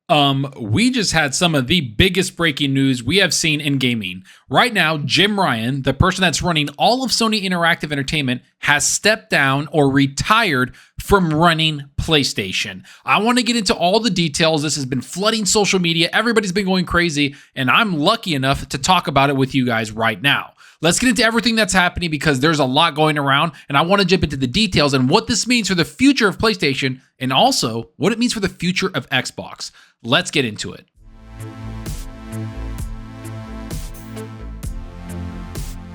We just had some of the biggest breaking news we have seen in gaming. Right now, Jim Ryan, the person that's running all of Sony Interactive Entertainment, has stepped down or retired from running PlayStation. I want to get into all the details. This has been flooding social media. Everybody's been going crazy, and I'm lucky enough to talk about it with you guys right now. Let's get into everything that's happening because there's a lot going around, and I want to jump into the details and what this means for the future of PlayStation and also what it means for the future of Xbox. Let's get into it.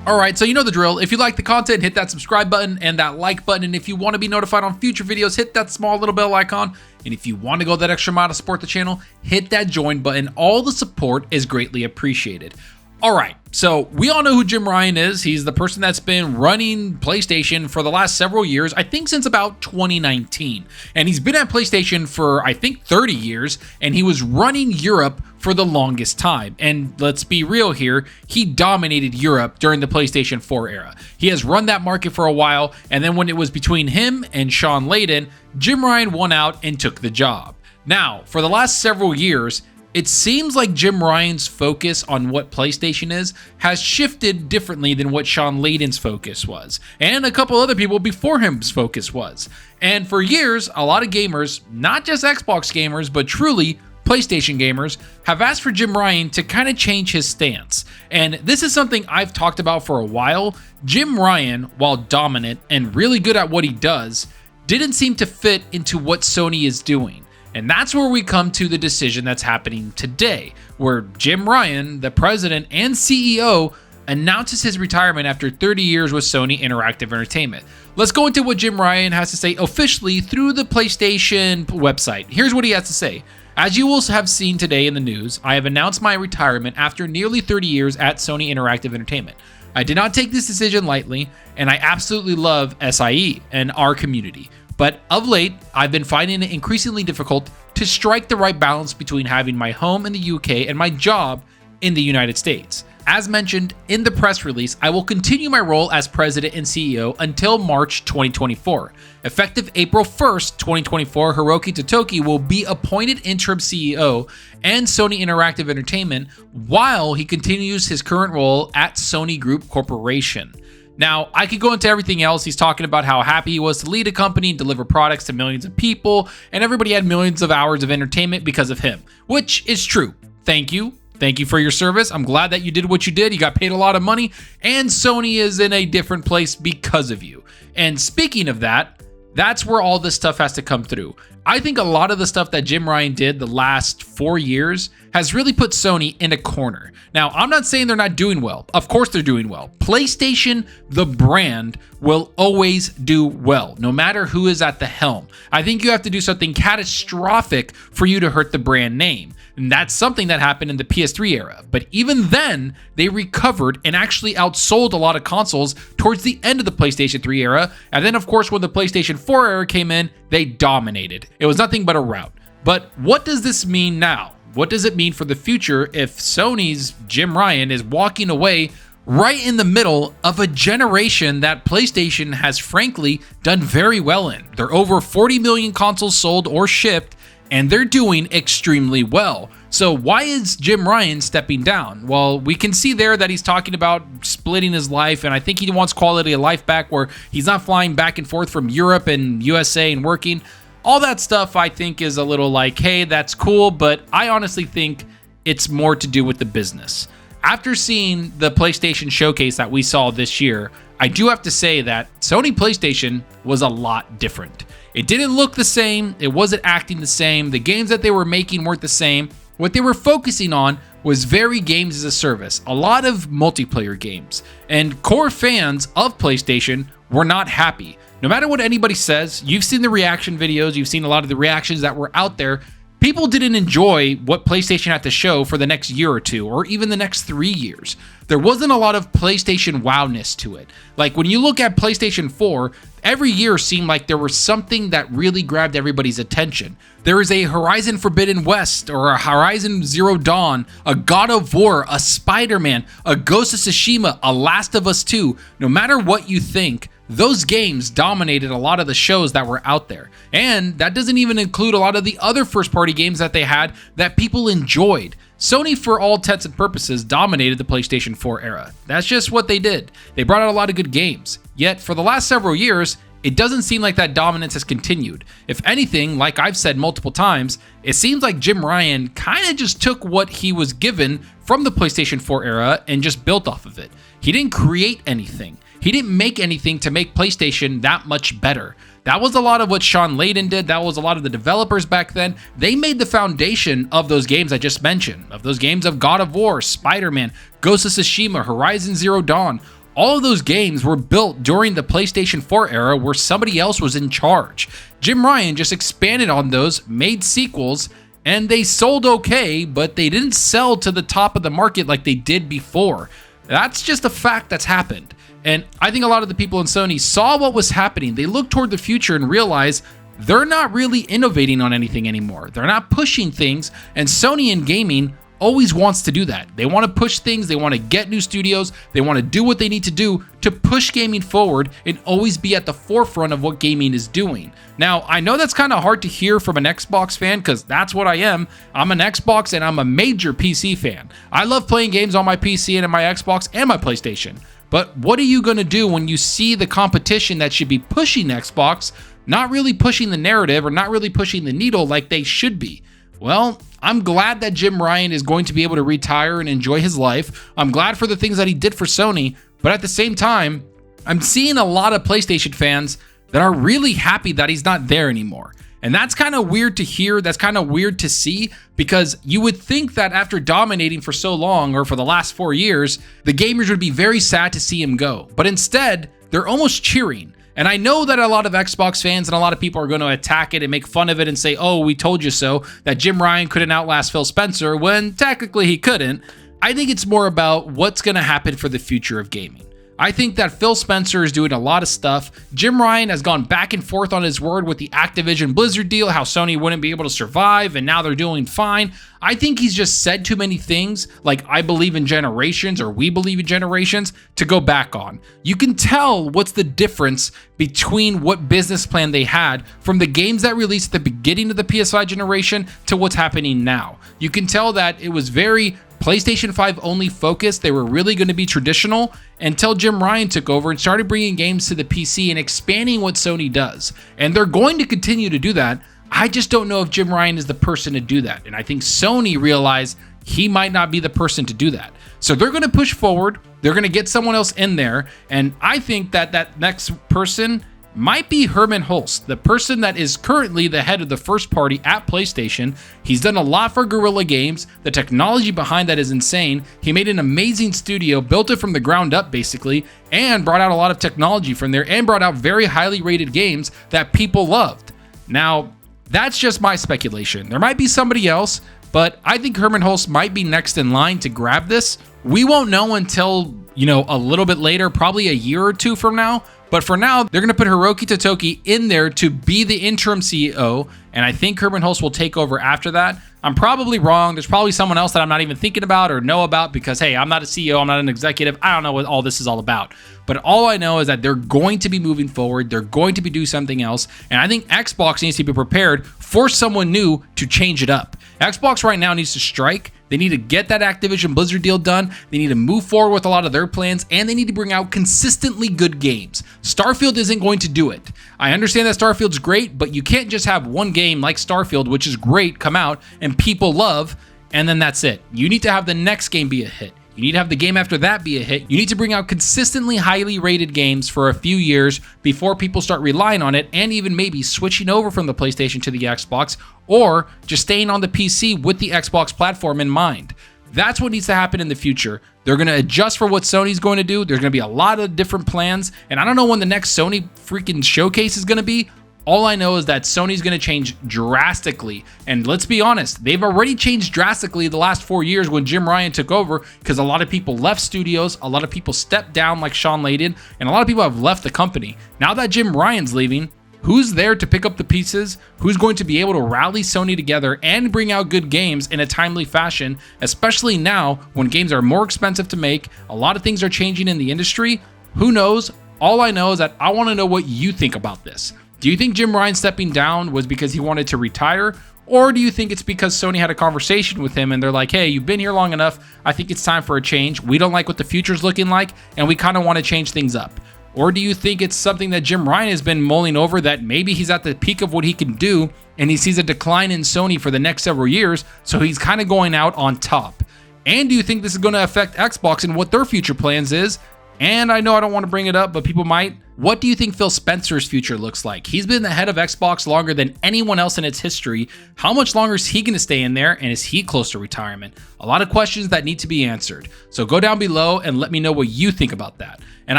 All right, so you know the drill. If you like the content, hit that subscribe button and that like button. And if you want to be notified on future videos, hit that small little bell icon. And if you want to go that extra mile to support the channel, hit that join button. All the support is greatly appreciated. All right, so we all know who Jim Ryan is. He's the person that's been running PlayStation for the last several years, I think since about 2019. And he's been at PlayStation for, I think, 30 years, and he was running Europe for the longest time. And let's be real here, he dominated Europe during the PlayStation 4 era. He has run that market for a while, and then when it was between him and Sean Layden, Jim Ryan won out and took the job. Now, for the last several years, it seems like Jim Ryan's focus on what PlayStation is has shifted differently than what Sean Layden's focus was, and a couple other people before him's focus was. And for years, a lot of gamers, not just Xbox gamers, but truly PlayStation gamers, have asked for Jim Ryan to kind of change his stance. And this is something I've talked about for a while. Jim Ryan, while dominant and really good at what he does, didn't seem to fit into what Sony is doing. And that's where we come to the decision that's happening today, where Jim Ryan, the president and CEO, announces his retirement after 30 years with Sony Interactive Entertainment. Let's go into what Jim Ryan has to say officially through the PlayStation website. Here's what he has to say. As you will have seen today in the news, I have announced my retirement after nearly 30 years at Sony Interactive Entertainment. I did not take this decision lightly, and I absolutely love SIE and our community. But of late, I've been finding it increasingly difficult to strike the right balance between having my home in the UK and my job in the United States. As mentioned in the press release, I will continue my role as president and CEO until March 2024. Effective April 1st, 2024, Hiroki Totoki will be appointed interim CEO and Sony Interactive Entertainment while he continues his current role at Sony Group Corporation. Now, I could go into everything else. He's talking about how happy he was to lead a company and deliver products to millions of people, and everybody had millions of hours of entertainment because of him, which is true. Thank you. Thank you for your service. I'm glad that you did what you did. You got paid a lot of money, and Sony is in a different place because of you. And speaking of that, that's where all this stuff has to come through. I think a lot of the stuff that Jim Ryan did the last 4 years has really put Sony in a corner. Now, I'm not saying they're not doing well. Of course they're doing well. PlayStation, the brand, will always do well, no matter who is at the helm. I think you have to do something catastrophic for you to hurt the brand name. And that's something that happened in the PS3 era. But even then, they recovered and actually outsold a lot of consoles towards the end of the PlayStation 3 era. And then, of course, when the PlayStation 4 era came in, they dominated. It was nothing but a rout. But what does this mean now? What does it mean for the future if Sony's Jim Ryan is walking away right in the middle of a generation that PlayStation has frankly done very well in? There are over 40 million consoles sold or shipped, and they're doing extremely well. So why is Jim Ryan stepping down? Well, we can see there that he's talking about splitting his life, and I think he wants quality of life back where he's not flying back and forth from Europe and USA and working. All that stuff I think is a little like, hey, that's cool, but I honestly think it's more to do with the business. After seeing the PlayStation showcase that we saw this year, I do have to say that Sony PlayStation was a lot different. It didn't look the same, it wasn't acting the same, the games that they were making weren't the same. What they were focusing on was very games as a service, a lot of multiplayer games, and core fans of PlayStation were not happy. No matter what anybody says, you've seen the reaction videos, you've seen a lot of the reactions that were out there. People didn't enjoy what PlayStation had to show for the next year or two, or even the next 3 years. There wasn't a lot of PlayStation wowness to it. Like when you look at PlayStation 4, every year seemed like there was something that really grabbed everybody's attention. There is a Horizon Forbidden West, or a Horizon Zero Dawn, a God of War, a Spider-Man, a Ghost of Tsushima, a Last of Us 2. No matter what you think, those games dominated a lot of the shows that were out there. And that doesn't even include a lot of the other first-party games that they had that people enjoyed. Sony, for all intents and purposes, dominated the PlayStation 4 era. That's just what they did. They brought out a lot of good games. Yet, for the last several years, it doesn't seem like that dominance has continued. If anything, like I've said multiple times, it seems like Jim Ryan kind of just took what he was given from the PlayStation 4 era and just built off of it. He didn't create anything. He didn't make anything to make PlayStation that much better. That was a lot of what Sean Layden did. That was a lot of the developers back then. They made the foundation of those games I just mentioned, of those games of God of War, Spider-Man, Ghost of Tsushima, Horizon Zero Dawn. All of those games were built during the PlayStation 4 era where somebody else was in charge. Jim Ryan just expanded on those, made sequels, and they sold okay, but they didn't sell to the top of the market like they did before. That's just a fact that's happened. And I think a lot of the people in Sony saw what was happening. They looked toward the future and realized they're not really innovating on anything anymore. They're not pushing things, and Sony in gaming always wants to do that. They want to push things, they want to get new studios, they want to do what they need to do to push gaming forward and always be at the forefront of what gaming is doing. Now, I know that's kind of hard to hear from an Xbox fan because that's what I am. I'm an Xbox and I'm a major PC fan. I love playing games on my PC and on my Xbox and my PlayStation. But what are you going to do when you see the competition that should be pushing Xbox not really pushing the narrative or not really pushing the needle like they should be? Well, I'm glad that Jim Ryan is going to be able to retire and enjoy his life. I'm glad for the things that he did for Sony, but at the same time, I'm seeing a lot of PlayStation fans that are really happy that he's not there anymore. And that's kind of weird to hear. That's kind of weird to see, because you would think that after dominating for so long, or for the last 4 years, the gamers would be very sad to see him go. But instead, they're almost cheering. And I know that a lot of Xbox fans and a lot of people are going to attack it and make fun of it and say, oh, we told you so, that Jim Ryan couldn't outlast Phil Spencer, when technically he couldn't. I think it's more about what's going to happen for the future of gaming. I think that Phil Spencer is doing a lot of stuff. Jim Ryan has gone back and forth on his word with the Activision Blizzard deal, how Sony wouldn't be able to survive, and now they're doing fine. I think he's just said too many things, like I believe in generations or we believe in generations, to go back on. You can tell what's the difference between what business plan they had from the games that released at the beginning of the PS5 generation to what's happening now. You can tell that it was very PlayStation 5 only focused. They were really going to be traditional until Jim Ryan took over and started bringing games to the PC and expanding what Sony does. And they're going to continue to do that. I just don't know if Jim Ryan is the person to do that. And I think Sony realized he might not be the person to do that. So they're going to push forward. They're going to get someone else in there. And I think that that next person might be Herman Hulst, the person that is currently the head of the first party at PlayStation. He's done a lot for Guerrilla Games. The technology behind that is insane. He made an amazing studio, built it from the ground up basically, and brought out a lot of technology from there and brought out very highly rated games that people loved. Now, that's just my speculation. There might be somebody else, but I think Herman Hulst might be next in line to grab this. We won't know until, a little bit later, probably a year or two from now. But for now, they're going to put Hiroki Totoki in there to be the interim CEO, and I think Herman Hulst will take over after that. I'm probably wrong. There's probably someone else that I'm not even thinking about or know about because, hey, I'm not a CEO, I'm not an executive. I don't know what all this is all about. But all I know is that they're going to be moving forward. They're going to be doing something else. And I think Xbox needs to be prepared for someone new to change it up. Xbox right now needs to strike. They need to get that Activision Blizzard deal done. They need to move forward with a lot of their plans, and they need to bring out consistently good games. Starfield isn't going to do it. I understand that Starfield's great, but you can't just have one game like Starfield, which is great, come out and people love, and then that's it. You need to have the next game be a hit. You need to have the game after that be a hit. You need to bring out consistently highly rated games for a few years before people start relying on it and even maybe switching over from the PlayStation to the Xbox or just staying on the PC with the Xbox platform in mind. That's what needs to happen in the future. They're going to adjust for what Sony's going to do. There's going to be a lot of different plans, and I don't know when the next Sony freaking showcase is going to be. All I know is that Sony's going to change drastically. And let's be honest, they've already changed drastically the last 4 years when Jim Ryan took over, because a lot of people left studios, a lot of people stepped down like Sean Layden, and a lot of people have left the company. Now that Jim Ryan's leaving, who's there to pick up the pieces? Who's going to be able to rally Sony together and bring out good games in a timely fashion, especially now when games are more expensive to make, a lot of things are changing in the industry? Who knows? All I know is that I want to know what you think about this. Do you think Jim Ryan stepping down was because he wanted to retire? Or do you think it's because Sony had a conversation with him and they're like, hey, you've been here long enough. I think it's time for a change. We don't like what the future's looking like, and we kind of want to change things up. Or do you think it's something that Jim Ryan has been mulling over, that maybe he's at the peak of what he can do and he sees a decline in Sony for the next several years, so he's kind of going out on top? And do you think this is going to affect Xbox and what their future plans is? And I know I don't want to bring it up, but people might. What do you think Phil Spencer's future looks like? He's been the head of Xbox longer than anyone else in its history. How much longer is he going to stay in there, and is he close to retirement? A lot of questions that need to be answered. So go down below and let me know what you think about that. And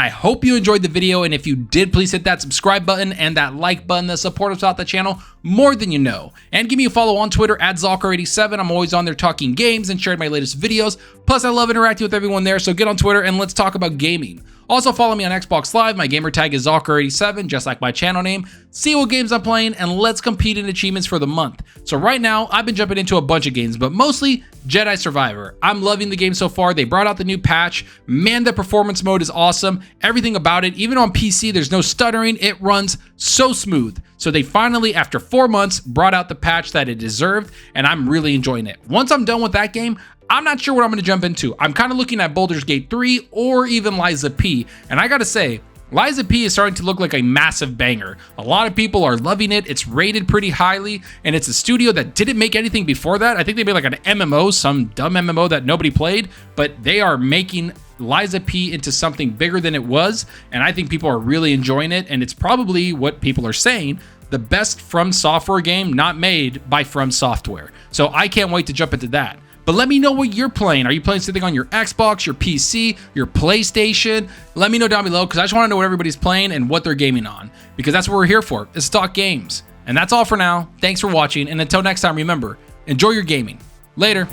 I hope you enjoyed the video, and if you did, please hit that subscribe button and that like button that support us out the channel more than you know. And give me a follow on Twitter at Zalker87. I'm always on there talking games and sharing my latest videos. Plus, I love interacting with everyone there, so get on Twitter and let's talk about gaming. Also, follow me on Xbox Live. My gamertag is Zalker87, just like my channel name. See what games I'm playing, and let's compete in achievements for the month. So right now, I've been jumping into a bunch of games, but mostly Jedi Survivor. I'm loving the game so far. They brought out the new patch. Man, the performance mode is awesome. Everything about it, even on PC, there's no stuttering. It runs so smooth. So they finally, after 4 months, brought out the patch that it deserved, and I'm really enjoying it. Once I'm done with that game, I'm not sure what I'm going to jump into. I'm kind of looking at Baldur's Gate 3 or even Liza P. And I got to say, Liza P is starting to look like a massive banger. A lot of people are loving it. It's rated pretty highly, and it's a studio that didn't make anything before that. I think they made like an MMO, some dumb MMO that nobody played, but they are making Liza P into something bigger than it was, and I think people are really enjoying it, and it's probably what people are saying, the best From Software game not made by From Software. So I can't wait to jump into that. But let me know what you're playing. Are you playing something on your Xbox, your PC, your PlayStation? Let me know down below, because I just want to know what everybody's playing and what they're gaming on, because that's what we're here for, is talk games. And that's all for now. Thanks for watching, and until next time, remember, enjoy your gaming. Later.